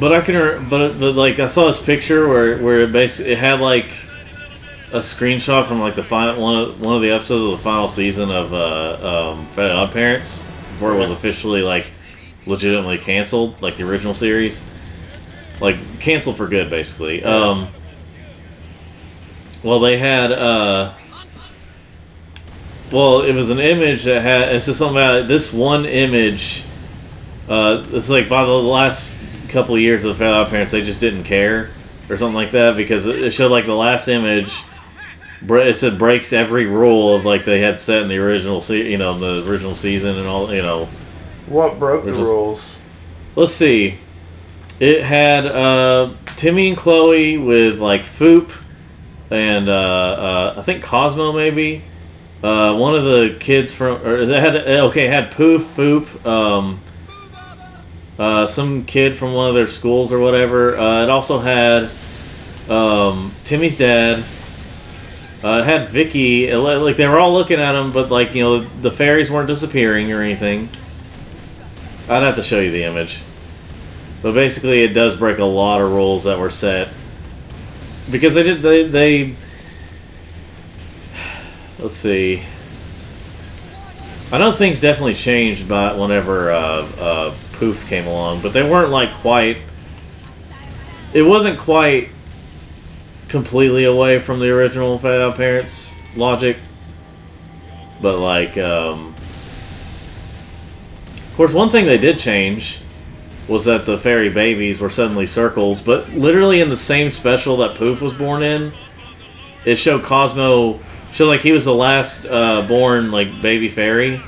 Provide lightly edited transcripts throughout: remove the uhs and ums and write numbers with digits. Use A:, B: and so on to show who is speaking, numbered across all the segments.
A: But but like I saw this picture where it had like a screenshot from like the final one of the episodes of the final season of Fairly Odd Parents before it was officially like legitimately canceled, like the original series, like canceled for good, basically.
B: Yeah.
A: Well, they had well, it was an image that had. It's just something about this one image. It's like by the last couple of years of the Fairly Odd Parents, they just didn't care or something like that because it showed like the last image. It said breaks every rule of like they had set in the original the original season and all
B: What broke the rules?
A: Let's see. It had Timmy and Chloe with like Foop and I think Cosmo maybe. One of the kids from it had Poof, Foop, some kid from one of their schools or whatever. It also had Timmy's dad. It had Vicky. Like they were all looking at him, but like the fairies weren't disappearing or anything. I'd have to show you the image, but basically it does break a lot of rules that were set because they let's see. I know things definitely changed by whenever Poof came along, but they weren't like quite. It wasn't quite completely away from the original Fairly Odd Parents logic, but like, of course, one thing they did change was that the fairy babies were suddenly circles, but literally in the same special that Poof was born in, it showed Cosmo. So like he was the last born like baby fairy.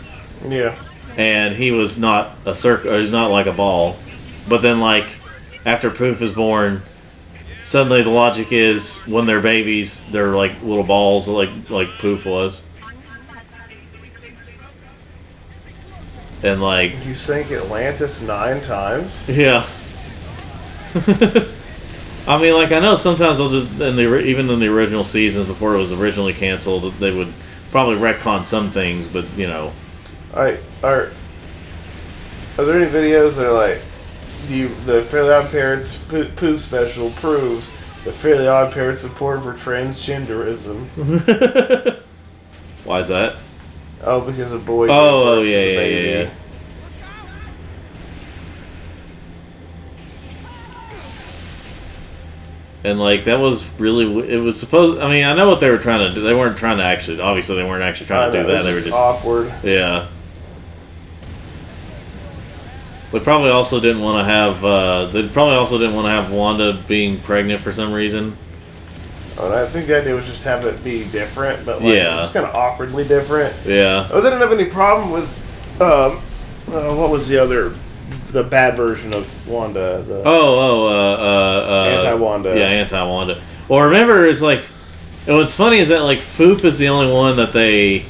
B: Yeah.
A: And he was not a circle. He was not like a ball. But then like after Poof is born, suddenly the logic is when they're babies, they're like little balls like Poof was. And like
B: you sank Atlantis 9 times.
A: Yeah. I mean, like I know sometimes they'll just even in the original seasons before it was originally canceled, they would probably retcon some things, but
B: Are there any videos that are like the Fairly Odd Parents Poof special proves the Fairly Odd Parents support for transgenderism?
A: Why is that?
B: Oh, because a boy.
A: Oh yeah. And like that was really, it was supposed. I mean, I know what they were trying to do. They weren't trying to actually. Obviously, they weren't actually trying to do that. They were just
B: awkward.
A: Yeah. They probably also didn't want to have. They probably also didn't want to have Wanda being pregnant for some reason.
B: Oh, and I think the idea was just have it be different, but like just kind of awkwardly different.
A: Yeah.
B: Oh, they didn't have any problem with. What was the bad version of Wanda? Anti-Wanda.
A: Yeah, anti-Wanda. Well, remember, it's like, and what's funny is that like Foop is the only one that they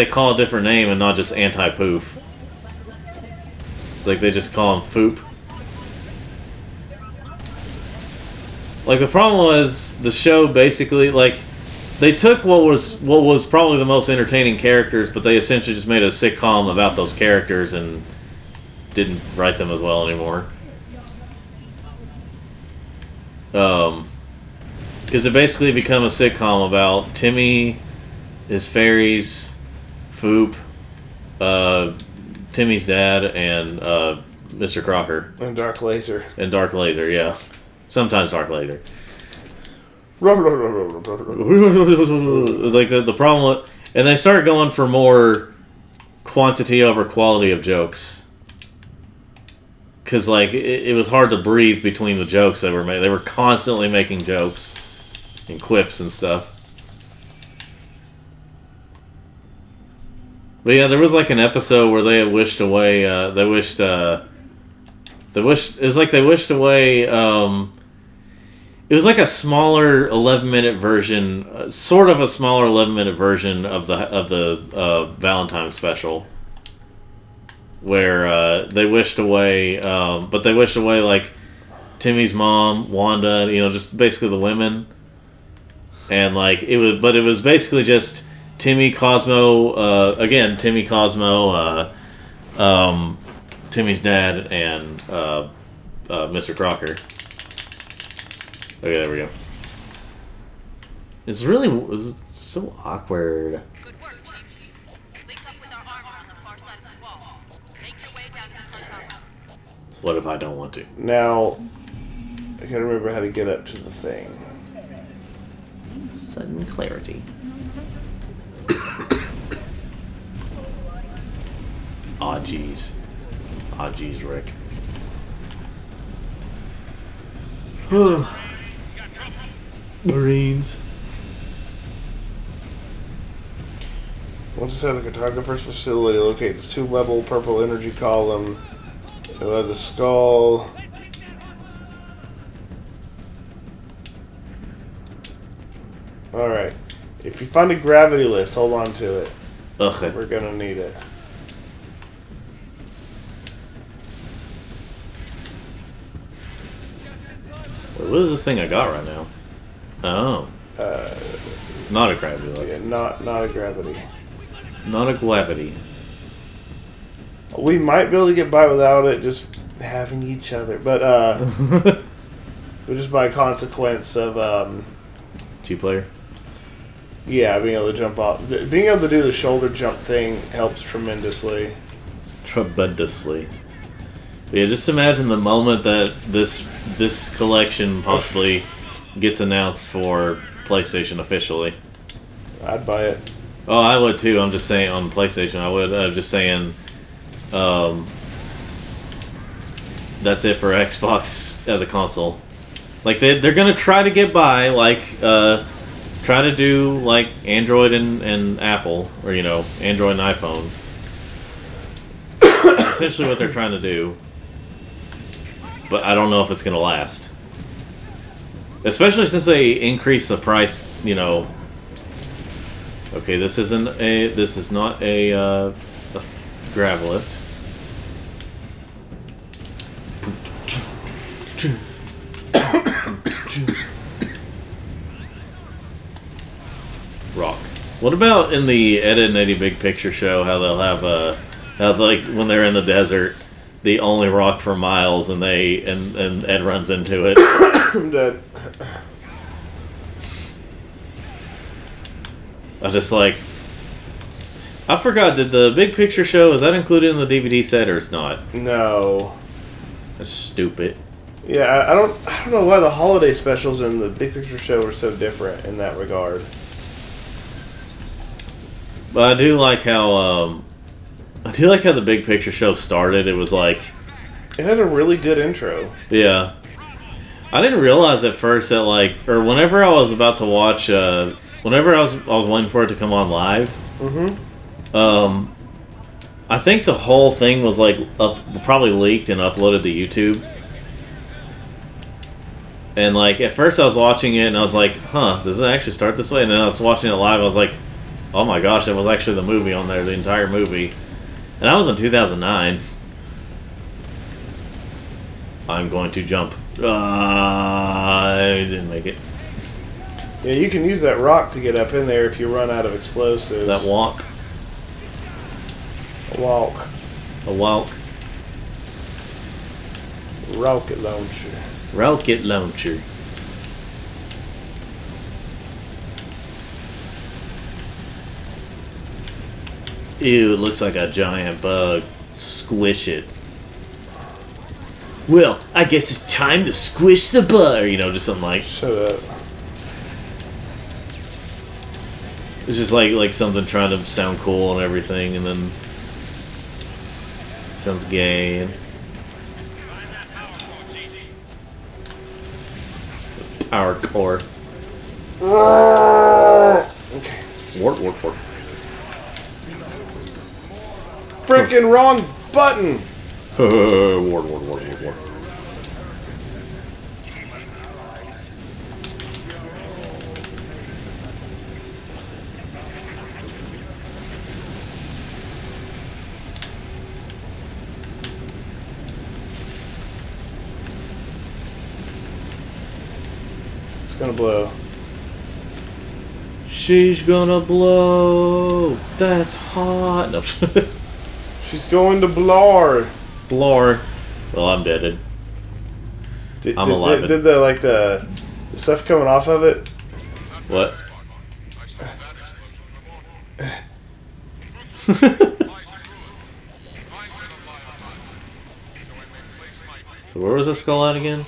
A: call a different name and not just anti-Poof. It's like they just call him Foop. Like the problem was the show basically like they took what was probably the most entertaining characters, but they essentially just made a sitcom about those characters and didn't write them as well anymore. Because it basically become a sitcom about Timmy, his fairies, Foop, Timmy's dad, and Mr. Crocker.
B: And Dark Laser.
A: And Dark Laser, yeah. Sometimes Dark Laser. Like the problem, and they start going for more quantity over quality of jokes. Because like it was hard to breathe between the jokes they were making. They were constantly making jokes and quips and stuff. But yeah, there was like an episode where they had wished away. It was like they wished away. It was like a smaller 11-minute version, sort of a smaller 11-minute version of the Valentine special, where they wished away, but they wished away like Timmy's mom, Wanda, just basically the women, and like it was basically just Timmy, Cosmo, Timmy, Cosmo, Timmy's dad, and Mr. Crocker. Okay, there we go. It's really so awkward.
C: Good work, Chief. Link up with our armor on the far side of the wall. Make your way down to the plateau.
A: What if I don't want to?
B: Now, I gotta remember how to get up to the thing.
A: Sudden clarity. Aw, jeez. Aw, jeez, Rick. Marines.
B: Once inside the cartographer's facility, locate this 2-level purple energy column. You'll add the skull. Alright. If you find a gravity lift, hold on to it.
A: Okay.
B: We're gonna need it.
A: Wait, what is this thing I got right now? Oh. Not a gravity lift.
B: Yeah, not a gravity.
A: Not a gravity.
B: We might be able to get by without it, just having each other. But, but just by consequence of,
A: 2-player?
B: yeah, being able to jump off. Being able to do the shoulder jump thing helps tremendously.
A: Tremendously. Yeah, just imagine the moment that this collection possibly gets announced for PlayStation officially.
B: I'd buy it.
A: Oh, I would too. I'm just saying on PlayStation. I would. I'm just saying. That's it for Xbox as a console. Like they're gonna try to get by, like try to do like Android and Apple, or Android and iPhone. That's essentially what they're trying to do. But I don't know if it's gonna last. Especially since they increased the price, Okay, this is not a grav lift. Rock. What about in the Ed and Eddie Big Picture show? How they'll have when they're in the desert, the only rock for miles, and Ed runs into it.
B: I'm dead.
A: I forgot, did the Big Picture show, is that included in the DVD set or it's not?
B: No.
A: That's stupid.
B: Yeah, I don't know why the holiday specials in the Big Picture show were so different in that regard.
A: But I do like how the Big Picture show started. It was like,
B: it had a really good intro.
A: Yeah. I didn't realize at first that whenever I was about to watch whenever I was waiting for it to come on live. I think the whole thing was probably leaked and uploaded to YouTube. And at first I was watching it and I was like, huh, does it actually start this way? And then I was watching it live, I was like, oh my gosh, that was actually the movie on there, the entire movie. And that was in 2009. I'm going to jump. I didn't make it.
B: Yeah, you can use that rock to get up in there if you run out of explosives.
A: That walk.
B: A walk.
A: A walk.
B: Rocket launcher.
A: Rocket launcher. Ew, it looks like a giant bug. Squish it. Well, I guess it's time to squish the bug. Just something like.
B: Shut up.
A: It's just like something trying to sound cool and everything, and then sounds gay. And power core.
B: Okay.
A: Wart.
B: Frickin' wrong button.
A: Wart.
B: It's gonna blow.
A: She's gonna blow. That's hot. No.
B: She's going to blow.
A: Blor. Well, I'm deaded. I'm alive.
B: Did the stuff coming off of it?
A: What? So where was the skull at again?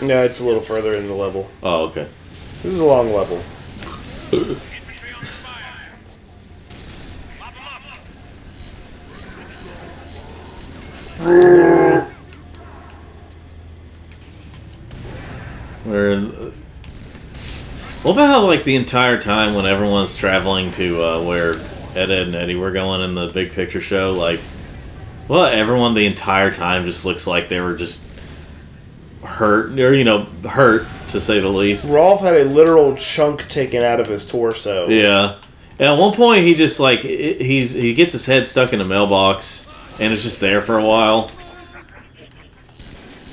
B: No, it's a little further in the level.
A: Oh, okay.
B: This is a long level.
A: What about how, like, the entire time when everyone's traveling to where Ed and Eddie were going in the big picture show, like, well, everyone the entire time just looks like they were just hurt, or, hurt, to say the least.
B: Rolf had a literal chunk taken out of his torso.
A: Yeah. And at one point, he just, like, he gets his head stuck in a mailbox, and it's just there for a while.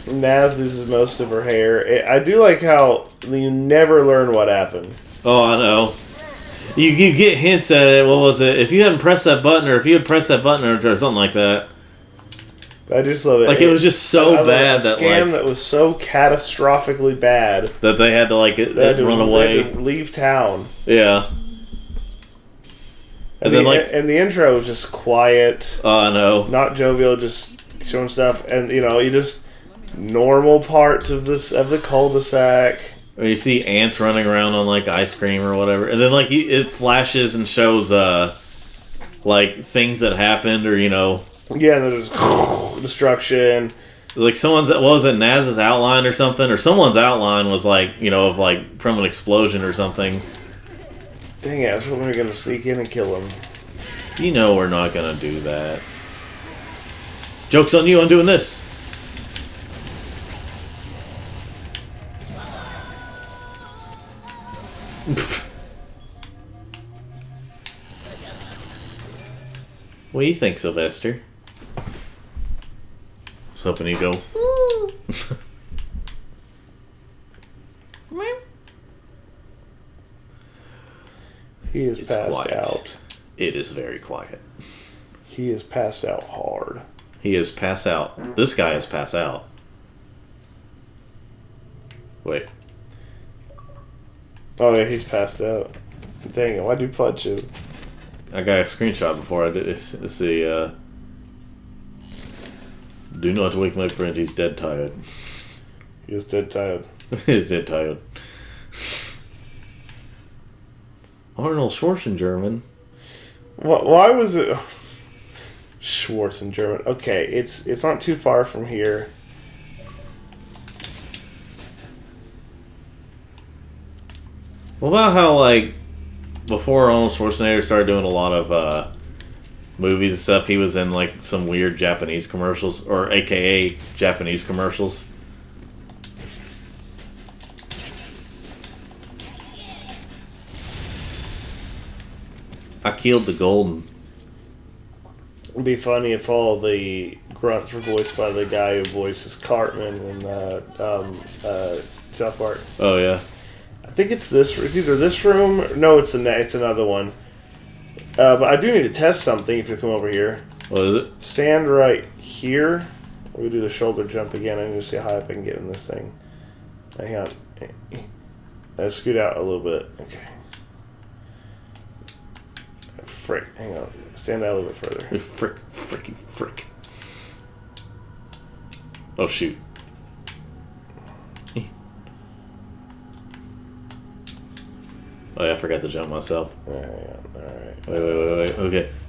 B: Naz loses most of her hair. I do like how you never learn what happened.
A: Oh, I know. You get hints at it. What was it? If you hadn't pressed that button, or if you had pressed that button, or something like that.
B: I just love it.
A: Like, it was just so bad that,
B: scam that was so catastrophically bad
A: that they had to, like, run away.
B: They had to leave town.
A: Yeah.
B: And then, and the intro was just quiet.
A: Oh, I know.
B: Not jovial, just showing stuff. And, you just... normal parts of the cul-de-sac.
A: Or you see ants running around on, like, ice cream or whatever. And then, like, it flashes and shows, like, things that happened or,
B: Yeah, and there's destruction.
A: Like, what was it, Naz's outline or something? Or someone's outline was, like, of, like, from an explosion or something.
B: Dang it, I was hoping we were going to sneak in and kill him.
A: We're not going to do that. Joke's on you, I'm doing this. What do you think, Sylvester? I was hoping he'd go.
B: He is passed
A: quiet.
B: out.
A: It is very quiet.
B: He is passed out hard.
A: He is passed out. This guy is passed out. Wait.
B: Oh yeah, he's passed out. Dang it, why'd you punch him?
A: I got a screenshot before I did. Let's see. Do not wake my friend. He's dead tired.
B: He is dead tired.
A: He's dead tired. Arnold Schwarzenegger.
B: Why was it Schwartz in German? Okay, it's not too far from here.
A: What about how, like, before Arnold Schwarzenegger started doing a lot of movies and stuff, he was in, like, some weird Japanese commercials, or AKA Japanese commercials? I killed the golden.
B: It'd be funny if all the grunts were voiced by the guy who voices Cartman in South Park.
A: Oh, yeah.
B: I think it's this. It's either this room. No, it's another one. But I do need to test something. If you come over here,
A: What is it?
B: stand right here. We'll do the shoulder jump again. I need to see how high up I can get in this thing. Hang on. Scoot out a little bit. Okay. Frick. Hang on. Stand out a little bit further.
A: Frick. Oh, shoot. Oh, yeah, I forgot to jump myself.
B: Yeah, alright.
A: Wait.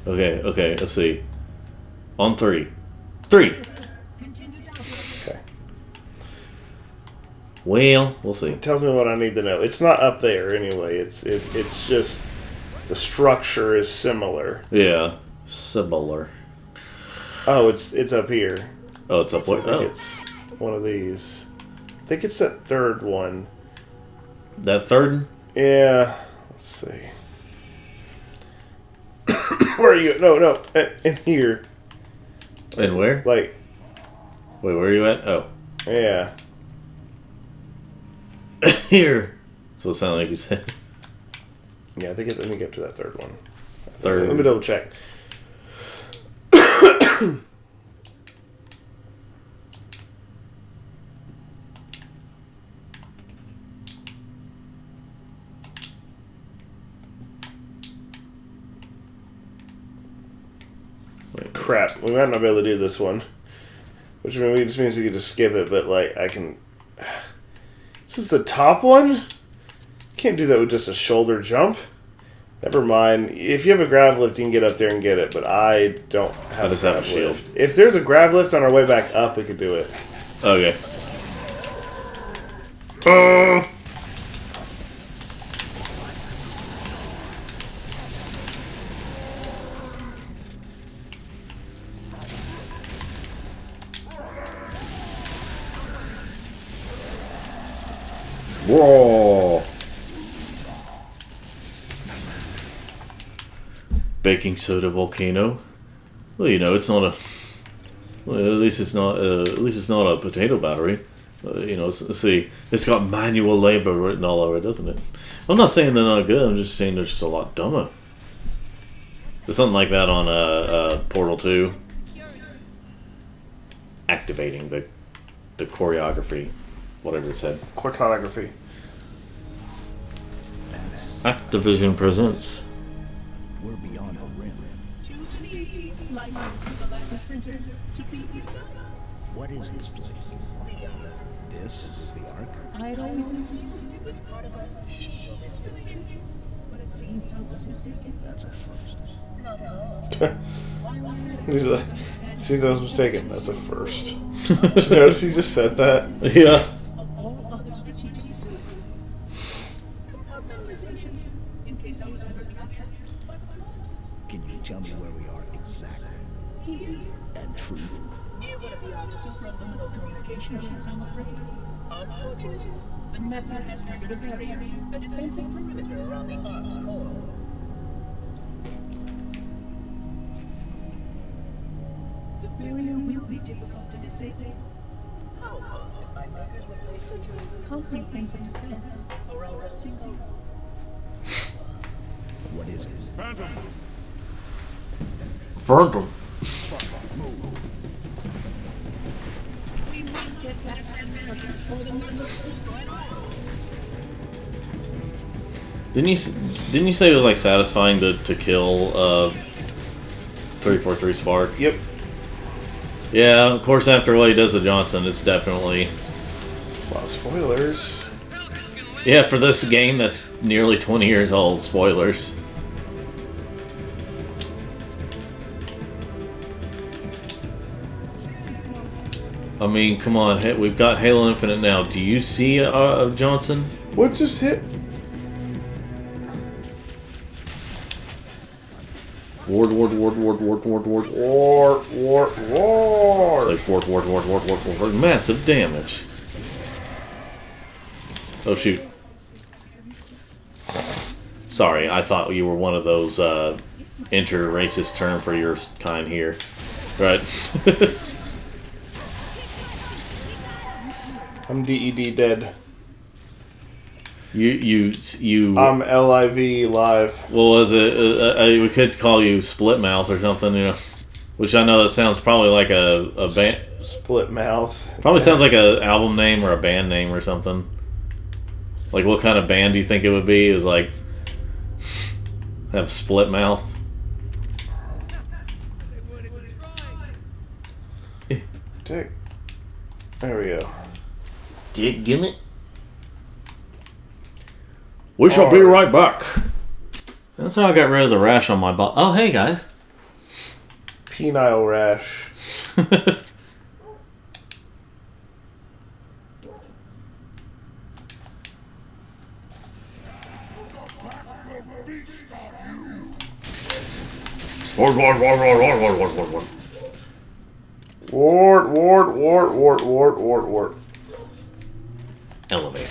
A: Okay. Let's see. On 3. 3!
B: Okay.
A: Well, we'll see.
B: It tells me what I need to know. It's not up there anyway. It's just the structure is similar.
A: Yeah. Similar.
B: Oh, it's up here.
A: Oh, it's up what?
B: I think it's one of these. I think it's that third one.
A: That third?
B: Yeah. Let's see. Where are you? No. In here.
A: And where?
B: Like.
A: Wait, where are you at? Oh.
B: Yeah.
A: Here. So it sounded like you said.
B: Yeah, I think it's. Let me get to that third one.
A: Third.
B: Let me double check. Crap, we might not be able to do this one. Which just means we could just skip it, but like I can. This is the top one? Can't do that with just a shoulder jump. Never mind. If you have a grav lift, you can get up there and get it, but I don't have a grav lift. If there's a grav lift on our way back up, we could do it.
A: Okay. Whoa! Baking soda volcano. Well, you know, it's not a. Well, at least it's not. At least it's not a potato battery. You know, let's see. It's got manual labor written all over it, doesn't it? I'm not saying they're not good. I'm just saying they're just a lot dumber. There's something like that on Portal 2. Activating the choreography, whatever it said.
B: Choreography.
A: Activision presents.
D: We're beyond the rim. What is this place? This is the Ark?
E: I had always assumed it was part of a shield installation, but it seems I was mistaken.
D: That's a first.
E: Not at all.
B: Seems I was mistaken. That's a first. Did you notice he just said that?
A: Yeah.
E: Of all other strategic systems, compartmentalization, in case I was ever captured.
D: Can you tell me where we are exactly?
E: Here,
D: And truth?
E: near one of the Ark's supraliminal communication ships, I'm afraid. Unfortunately, the network has triggered a barrier, a defensive perimeter around the Ark's core. The barrier will be difficult to disable. How long did my workers replace such a comprehensive defense around a single...
D: What is it?
A: Phantom.
E: We must get past that barrier, or the network will destroy it all.
A: Didn't you say it was like satisfying to kill 343 Spark?
B: Yep.
A: Yeah, of course. After what he does to Johnson, it's definitely.
B: A lot of spoilers.
A: Yeah, for this game that's nearly 20 years old. Spoilers. I mean, come on. We've got Halo Infinite now. Do you see Johnson?
B: What just hit?
A: Ward.
B: Wart.
A: It's like ward. Massive damage. Oh, shoot. Sorry, I thought you were one of those inter-racist term for your kind here. Right.
B: I'm DED dead.
A: You.
B: I'm LIV live.
A: What was it? We could call you Split Mouth or something, you know. Which I know that sounds probably like a band.
B: Split mouth.
A: Probably sounds like an album name or a band name or something. Like, what kind of band do you think it would be? It was like have Split Mouth.
B: Dick. There we go.
A: Dick, gimme. We shall be right back. That's how I got rid of the rash on my butt. Oh, hey guys.
B: Penile rash.
A: Ward.
B: Wart.
A: Elevator.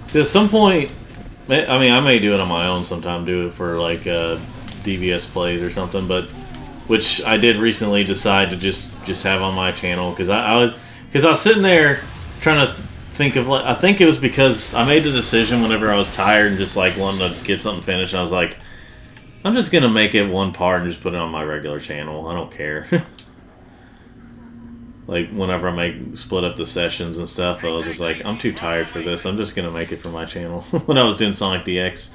A: See, at some point, I mean, I may do it on my own sometime, do it for like DVS plays or something, but which I did recently decide to just have on my channel because I was sitting there trying to think of, like, I think it was because I made the decision whenever I was tired and just like wanting to get something finished. And I was like, I'm just gonna make it one part and just put it on my regular channel. I don't care. Like, whenever I split up the sessions and stuff, I was just like, I'm too tired for this. I'm just going to make it for my channel when I was doing Sonic DX.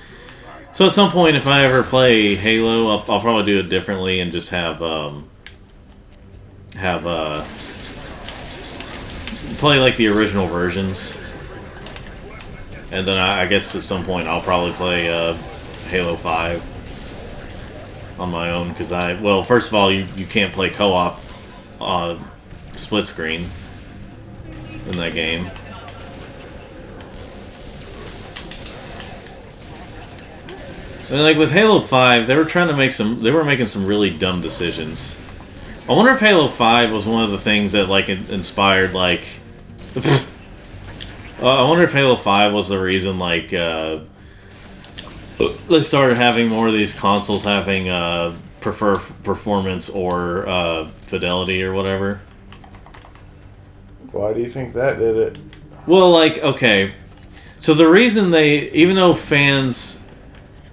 A: So at some point, if I ever play Halo, I'll probably do it differently and just have play like the original versions. And then I guess at some point I'll probably play Halo 5 on my own, because well, first of all, you can't play co-op split screen in that game. And like with Halo 5, they were making some really dumb decisions. I wonder if Halo 5 was one of the things that like inspired like I wonder if Halo 5 was the reason like they started having more of these consoles having prefer performance or fidelity or whatever.
B: Why do you think that did it?
A: Well, like, okay, so the reason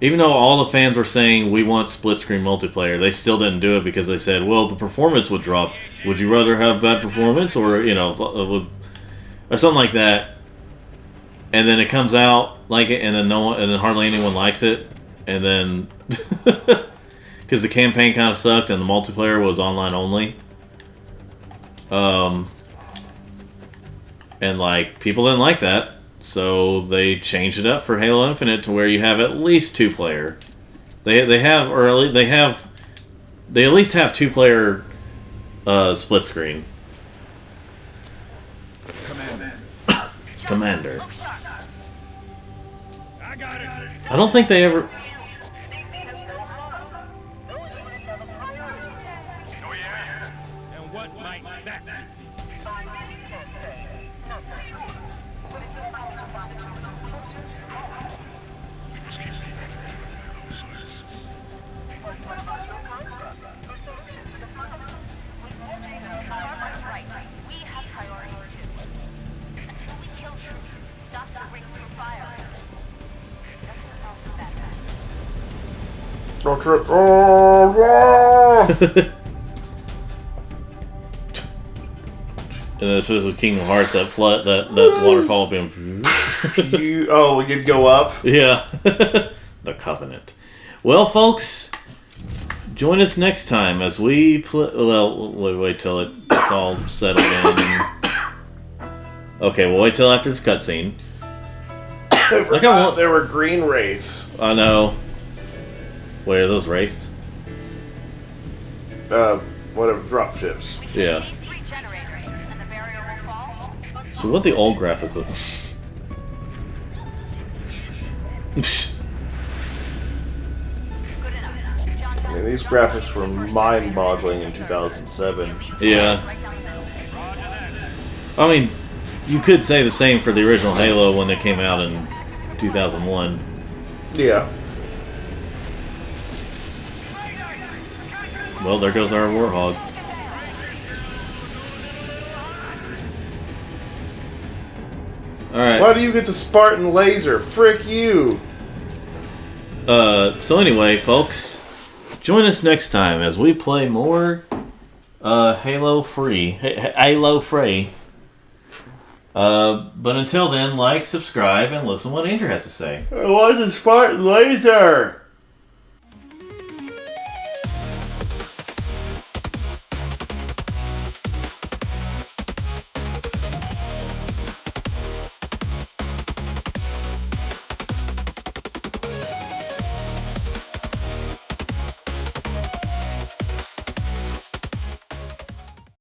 A: even though all the fans were saying we want split screen multiplayer, they still didn't do it because they said, well, the performance would drop. Would you rather have bad performance or or something like that? And then it comes out like it, and then hardly anyone likes it, and then because the campaign kind of sucked and the multiplayer was online only. And like people didn't like that. So they changed it up for Halo Infinite to where you have at least 2-player. They at least have 2-player split screen. Commander. I don't think they ever.
F: And what might that be?
C: We have priorities too. Until we kill Truth, stop the rings from fire. That's also bad guys.
B: Don't trip. Oh,
A: And this is Kingdom Hearts, that waterfall being.
B: we could go up.
A: Yeah. The Covenant. Well, folks, join us next time as we play. Well, wait till it's all settled in. Okay, we'll wait till after this cutscene.
B: I forgot there were green wraiths.
A: I know. Wait, are those wraiths?
B: Whatever, drop ships.
A: Yeah.
C: These 3 generators, and the barrier will fall.
A: So what the old graphics look?
C: Good enough. John,
B: I mean, these graphics were mind-boggling in 2007.
A: Yeah. I mean, you could say the same for the original Halo when it came out in 2001.
B: Yeah.
A: Well, there goes our Warhog. Alright.
B: Why do you get the Spartan laser? Frick you!
A: So anyway, folks, join us next time as we play more Halo Free. But until then, like, subscribe, and listen to what Andrew has to say.
B: I want the Spartan laser!